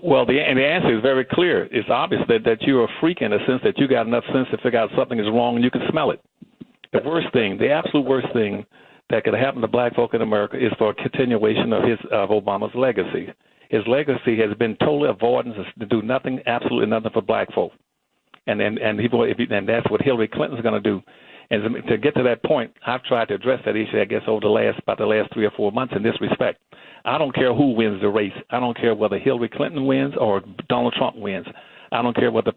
Well, and the answer is very clear. It's obvious that you're a freak in the sense that you got enough sense to figure out something is wrong and you can smell it. The worst thing, the absolute worst thing that could happen to black folk in America is for a continuation of Obama's legacy. His legacy has been total avoidance to do nothing, absolutely nothing for black folk. And that's what Hillary Clinton's going to do. And to get to that point, I've tried to address that issue, I guess, over the last 3 or 4 months in this respect. I don't care who wins the race. I don't care whether Hillary Clinton wins or Donald Trump wins. I don't care whether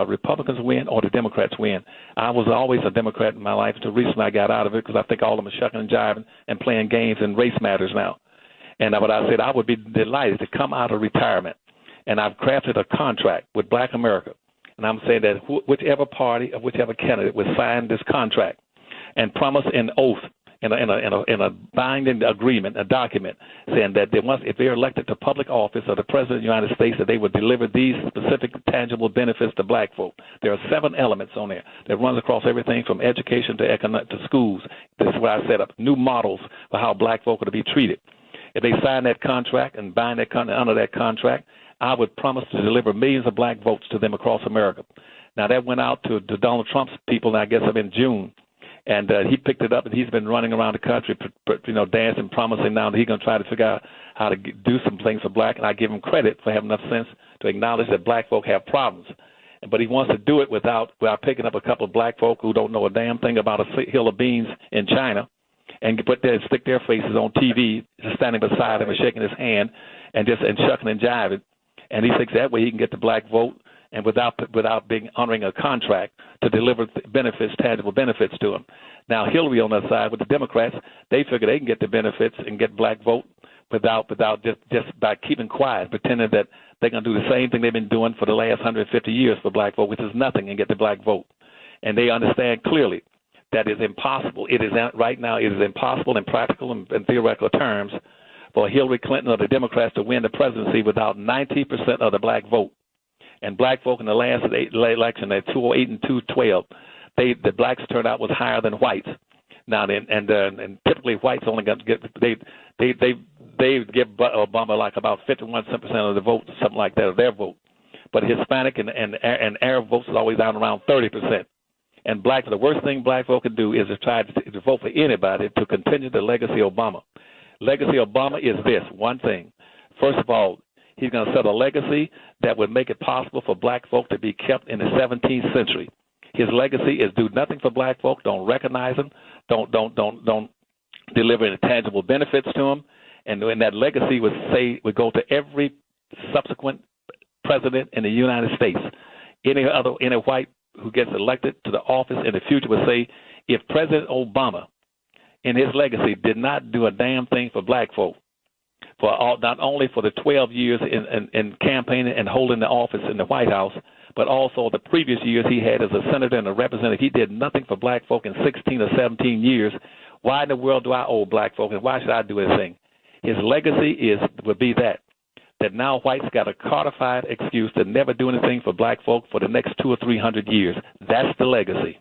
Republicans win or the Democrats win. I was always a Democrat in my life until recently I got out of it because I think all of them are shucking and jiving and playing games and race matters now. And what I said, I would be delighted to come out of retirement. And I've crafted a contract with Black America. And I'm saying that whichever party or whichever candidate would sign this contract and promise an oath in a binding agreement, a document, saying that if they're elected to public office or the President of the United States, that they would deliver these specific tangible benefits to black folk. There are 7 elements on there that runs across everything from education to schools. This is where I set up new models for how black folk are to be treated. If they sign that contract and bind that under that contract, I would promise to deliver millions of black votes to them across America. Now, that went out to Donald Trump's people, I guess, in June. And he picked it up, and he's been running around the country, dancing, promising now that he's going to try to figure out how to do some things for black. And I give him credit for having enough sense to acknowledge that black folk have problems. But he wants to do it without picking up a couple of black folk who don't know a damn thing about a hill of beans in China and stick their faces on TV, just standing beside him and shaking his hand and shucking and jiving. And he thinks that way he can get the black vote and without honoring a contract to deliver benefits, tangible benefits to him. Now, Hillary on that side with the Democrats, they figure they can get the benefits and get black vote without just by keeping quiet, pretending that they're going to do the same thing they've been doing for the last 150 years for black vote, which is nothing, and get the black vote. And they understand clearly that is impossible. It is right now. It is impossible in practical and theoretical terms for Hillary Clinton or the Democrats to win the presidency without 90% of the black vote. And black folk in the last election, at 2008 and 2012, the blacks turnout was higher than whites. Now, and typically whites only they give Obama like about 51% of the vote, something like that, of their vote. But Hispanic and Arab votes is always down around 30%. And the worst thing black folk can do is to try to vote for anybody to continue the legacy of Obama. Legacy of Obama is this one thing. First of all, he's going to set a legacy that would make it possible for black folk to be kept in the 17th century. His legacy is do nothing for black folk, don't recognize them, don't deliver any tangible benefits to them, and that legacy would go to every subsequent president in the United States. Any white who gets elected to the office in the future would say, if President Obama in his legacy did not do a damn thing for black folk, not only for the 12 years in campaigning and holding the office in the White House, but also the previous years he had as a senator and a representative. He did nothing for black folk in 16 or 17 years. Why in the world do I owe black folk, and why should I do anything? His legacy would be that now whites got a codified excuse to never do anything for black folk for the next 200 or 300 years. That's the legacy.